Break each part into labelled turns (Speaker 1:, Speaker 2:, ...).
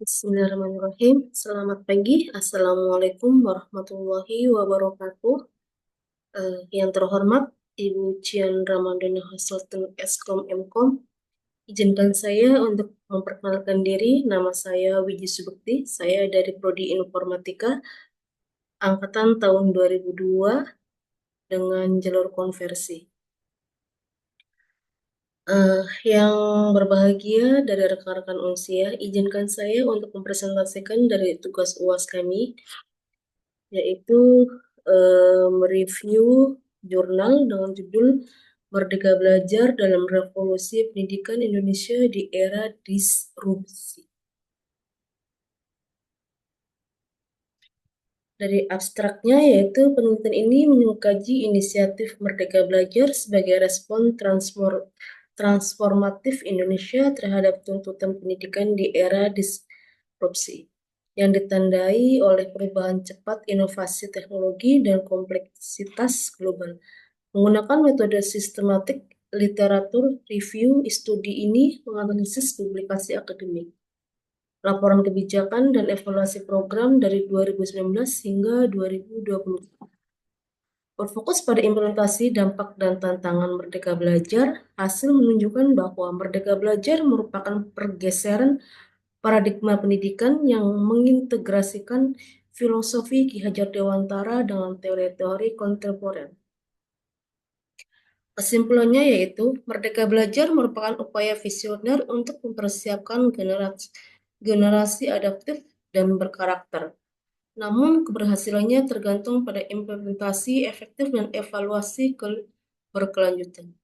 Speaker 1: Bismillahirrahmanirrahim. Selamat pagi. Assalamualaikum warahmatullahi wabarakatuh. Yang terhormat Ibu Cian Ramadhani Hasselton Eskom Mkom, izinkan saya untuk memperkenalkan diri. Nama saya Wiji Subekti. Saya dari Prodi Informatika angkatan tahun 2002 dengan jalur konversi. Yang berbahagia dari rekan-rekan unsia, izinkan saya untuk mempresentasikan dari tugas UAS kami, yaitu mereview jurnal dengan judul Merdeka Belajar dalam Revolusi Pendidikan Indonesia di Era Disrupsi. Dari abstraknya, yaitu penelitian ini mengkaji inisiatif Merdeka Belajar sebagai respon transformatif Indonesia terhadap tuntutan pendidikan di era disrupsi, yang ditandai oleh perubahan cepat, inovasi teknologi, dan kompleksitas global. Menggunakan metode sistematik literatur review, studi ini menganalisis publikasi akademik, laporan kebijakan, dan evaluasi program dari 2019 hingga 2020. Berfokus pada implementasi dampak dan tantangan Merdeka Belajar, hasil menunjukkan bahwa Merdeka Belajar merupakan pergeseran paradigma pendidikan yang mengintegrasikan filosofi Ki Hajar Dewantara dengan teori-teori kontemporer. Kesimpulannya yaitu, Merdeka Belajar merupakan upaya visioner untuk mempersiapkan generasi adaptif dan berkarakter. Namun, keberhasilannya tergantung pada implementasi efektif dan evaluasi berkelanjutan.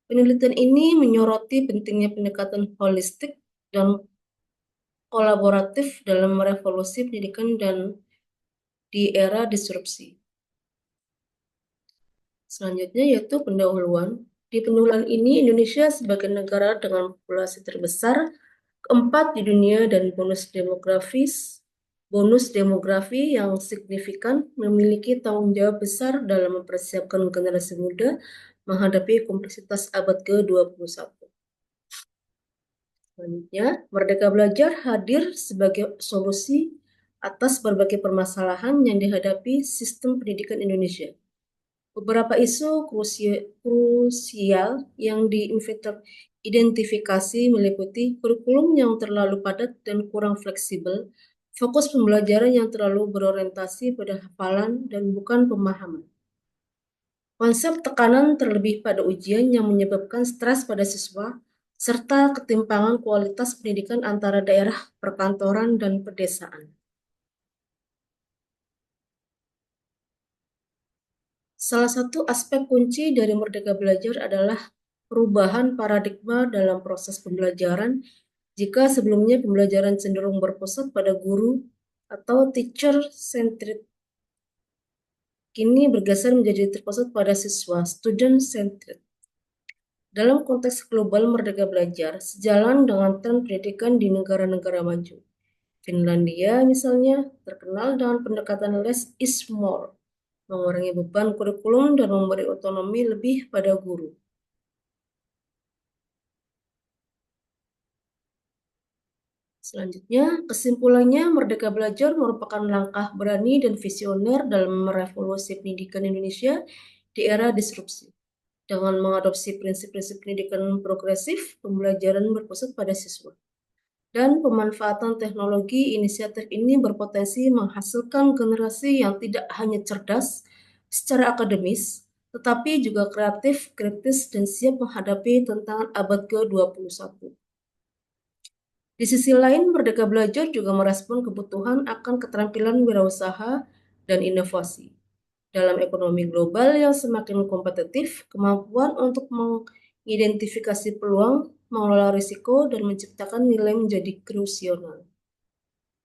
Speaker 1: Penelitian ini menyoroti pentingnya pendekatan holistik dan kolaboratif dalam revolusi pendidikan dan di era disrupsi. Selanjutnya yaitu pendahuluan. Di pendahuluan ini, Indonesia sebagai negara dengan populasi terbesar keempat di dunia dan bonus demografi yang signifikan, memiliki tanggung jawab besar dalam mempersiapkan generasi muda menghadapi kompleksitas abad ke-21. Selanjutnya, Merdeka Belajar hadir sebagai solusi atas berbagai permasalahan yang dihadapi sistem pendidikan Indonesia. Beberapa isu krusial yang diidentifikasi meliputi kurikulum yang terlalu padat dan kurang fleksibel, fokus pembelajaran yang terlalu berorientasi pada hafalan dan bukan pemahaman, konsep tekanan terlebih pada ujian yang menyebabkan stres pada siswa, serta ketimpangan kualitas pendidikan antara daerah perkantoran dan pedesaan. Salah satu aspek kunci dari Merdeka Belajar adalah perubahan paradigma dalam proses pembelajaran. Jika sebelumnya pembelajaran cenderung berpusat pada guru atau teacher-centered, kini bergeser menjadi terpusat pada siswa, student-centered. Dalam konteks global Merdeka Belajar, sejalan dengan tren pendidikan di negara-negara maju. Finlandia misalnya terkenal dengan pendekatan less is more, mengurangi beban kurikulum dan memberi otonomi lebih pada guru. Selanjutnya, kesimpulannya, Merdeka Belajar merupakan langkah berani dan visioner dalam merevolusi pendidikan Indonesia di era disrupsi. Dengan mengadopsi prinsip-prinsip pendidikan progresif, pembelajaran berpusat pada siswa, dan pemanfaatan teknologi, inisiatif ini berpotensi menghasilkan generasi yang tidak hanya cerdas secara akademis, tetapi juga kreatif, kritis, dan siap menghadapi tantangan abad ke-21. Di sisi lain, Merdeka Belajar juga merespon kebutuhan akan keterampilan wirausaha dan inovasi. Dalam ekonomi global yang semakin kompetitif, kemampuan untuk mengidentifikasi peluang, mengelola risiko, dan menciptakan nilai menjadi krusial.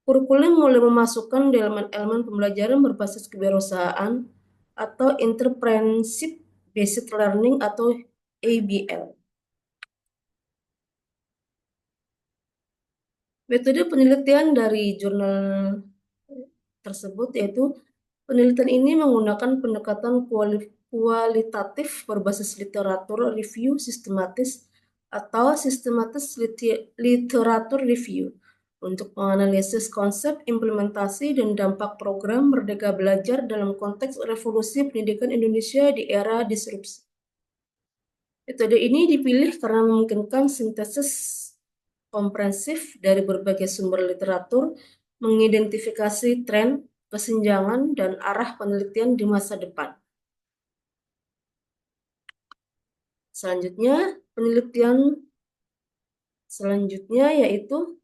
Speaker 1: Kurikulum mulai memasukkan elemen pembelajaran berbasis kewirausahaan atau Entrepreneurship Based Learning atau ABL. Metode penelitian dari jurnal tersebut yaitu penelitian ini menggunakan pendekatan kualitatif berbasis literatur review sistematis atau literatur review. untuk menganalisis konsep, implementasi, dan dampak program Merdeka Belajar dalam konteks revolusi pendidikan Indonesia di era disrupsi. Metode ini dipilih karena memungkinkan sintesis komprehensif dari berbagai sumber literatur, mengidentifikasi tren, kesenjangan, dan arah penelitian di masa depan. Selanjutnya yaitu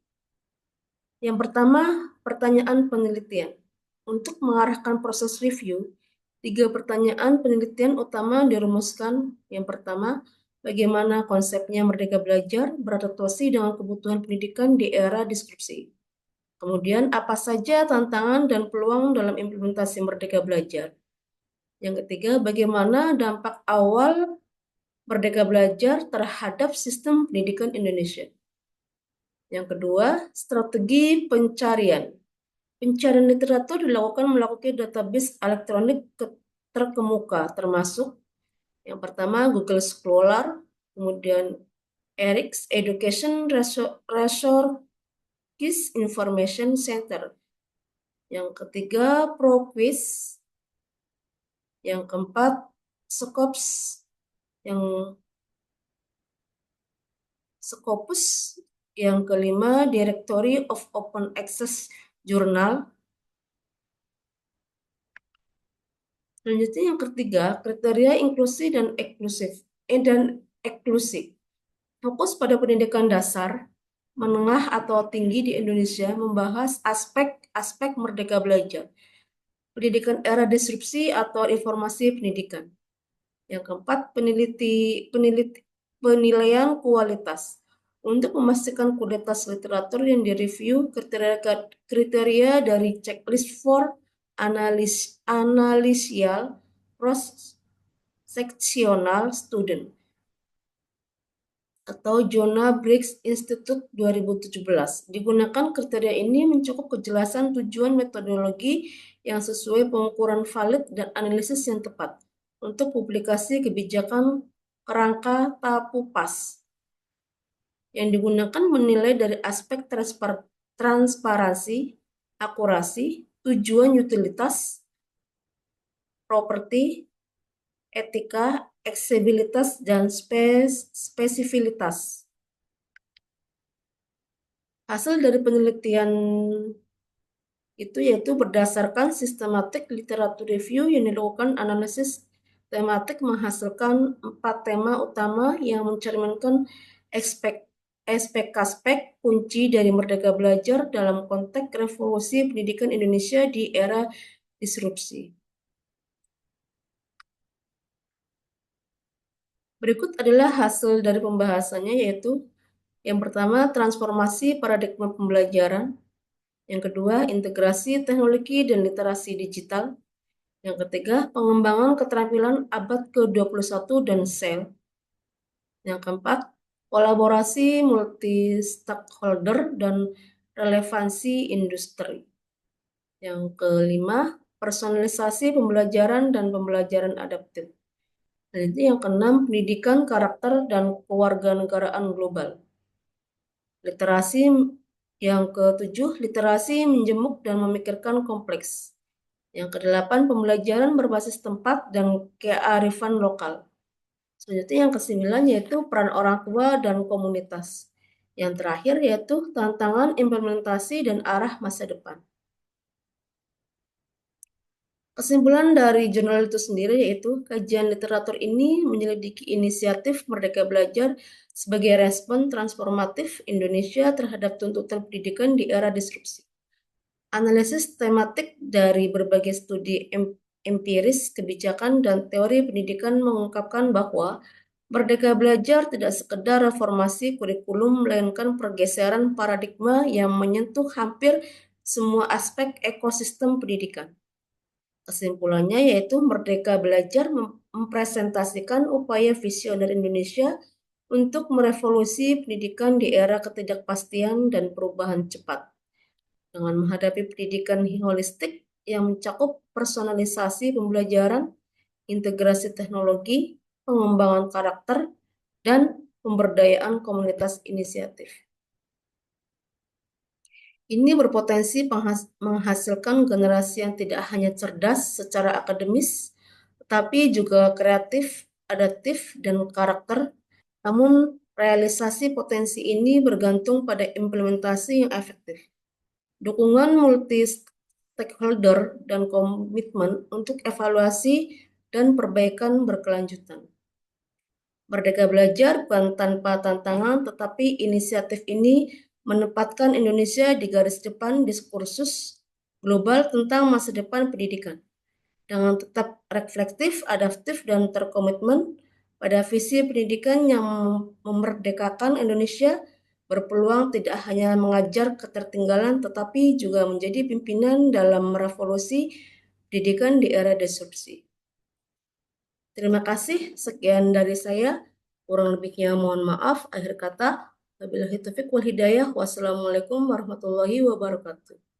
Speaker 1: yang pertama, pertanyaan penelitian. Untuk mengarahkan proses review, 3 pertanyaan penelitian utama dirumuskan. Yang pertama, bagaimana konsepnya Merdeka Belajar beradaptasi dengan kebutuhan pendidikan di era disrupsi. Kemudian, apa saja tantangan dan peluang dalam implementasi Merdeka Belajar. Yang ketiga, bagaimana dampak awal Merdeka Belajar terhadap sistem pendidikan Indonesia. Yang kedua, strategi pencarian. Pencarian literatur dilakukan melalui database elektronik terkemuka, termasuk yang pertama Google Scholar, kemudian ERICS Education Resources Information Center. Yang ketiga ProQuiz. Yang keempat Scopus. Yang kelima Directory of Open Access Journal. Selanjutnya yang ketiga, kriteria inklusi dan eksklusif. Fokus pada pendidikan dasar, menengah atau tinggi di Indonesia membahas aspek-aspek Merdeka Belajar, pendidikan era disrupsi atau informasi pendidikan. Yang keempat, penilaian kualitas. Untuk memastikan kualitas literatur yang direview, kriteria dari checklist for analysial cross-sectional student atau Jonah Briggs Institute 2017. Digunakan kriteria ini mencakup kejelasan tujuan metodologi yang sesuai pengukuran valid dan analisis yang tepat untuk publikasi kebijakan kerangka TAPUPAS. Yang digunakan menilai dari aspek transparansi, akurasi, tujuan utilitas, properti, etika, aksesibilitas, dan spesifitas. Hasil dari penelitian itu yaitu berdasarkan sistematik literatur review yang dilakukan analisis tematik menghasilkan 4 tema utama yang mencerminkan aspek-aspek kunci dari Merdeka Belajar dalam konteks revolusi pendidikan Indonesia di era disrupsi. Berikut adalah hasil dari pembahasannya, yaitu yang pertama, transformasi paradigma pembelajaran. Yang kedua, integrasi teknologi dan literasi digital. Yang ketiga, pengembangan keterampilan abad ke-21 dan SEL. Yang keempat, kolaborasi multi-stakeholder dan relevansi industri. Yang kelima, personalisasi pembelajaran dan pembelajaran adaptif. Dan itu yang keenam, pendidikan karakter dan kewarganegaraan global. Literasi yang ketujuh, literasi menjemuk dan memikirkan kompleks. Yang kedelapan, pembelajaran berbasis tempat dan kearifan lokal. Selanjutnya yang kesembilan yaitu peran orang tua dan komunitas. Yang terakhir yaitu tantangan implementasi dan arah masa depan. Kesimpulan dari jurnal itu sendiri yaitu kajian literatur ini menyelidiki inisiatif Merdeka Belajar sebagai respon transformatif Indonesia terhadap tuntutan pendidikan di era disrupsi. Analisis tematik dari berbagai studi empiris, kebijakan, dan teori pendidikan mengungkapkan bahwa Merdeka Belajar tidak sekedar reformasi kurikulum, melainkan pergeseran paradigma yang menyentuh hampir semua aspek ekosistem pendidikan. Kesimpulannya yaitu Merdeka Belajar mempresentasikan upaya visioner Indonesia untuk merevolusi pendidikan di era ketidakpastian dan perubahan cepat. Dengan menghadapi pendidikan holistik yang mencakup personalisasi pembelajaran, integrasi teknologi, pengembangan karakter, dan pemberdayaan komunitas inisiatif. Ini berpotensi menghasilkan generasi yang tidak hanya cerdas secara akademis, tetapi juga kreatif, adaptif, dan karakter. Namun, realisasi potensi ini bergantung pada implementasi yang efektif, dukungan multi-stakeholder, dan komitmen untuk evaluasi dan perbaikan berkelanjutan. Merdeka Belajar bukan tanpa tantangan, tetapi inisiatif ini menempatkan Indonesia di garis depan diskursus global tentang masa depan pendidikan, dengan tetap reflektif, adaptif, dan terkomitmen pada visi pendidikan yang memerdekakan Indonesia, berpeluang tidak hanya mengajar ketertinggalan, tetapi juga menjadi pimpinan dalam revolusi pendidikan di era disrupsi. Terima kasih, sekian dari saya. Kurang lebihnya mohon maaf. Akhir kata, wabillahi taufiq wal hidayah. Wassalamualaikum warahmatullahi wabarakatuh.